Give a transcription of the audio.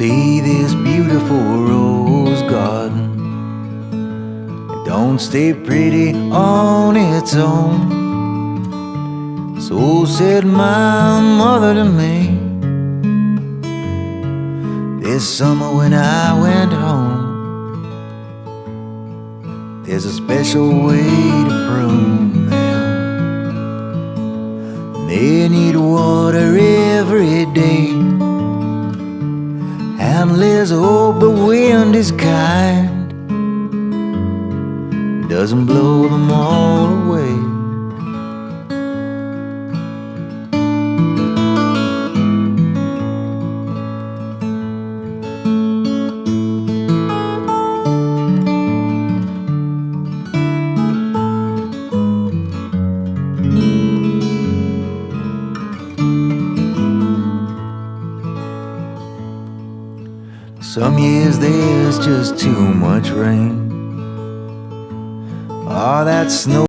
see this beautiful rose garden. It don't stay pretty on its own. So said my mother to me this summer when I went home. There's a special way to prune them. They need water every day, and let's hope the wind is kind, doesn't blow them all away. Some years there's just too much rain. All that snow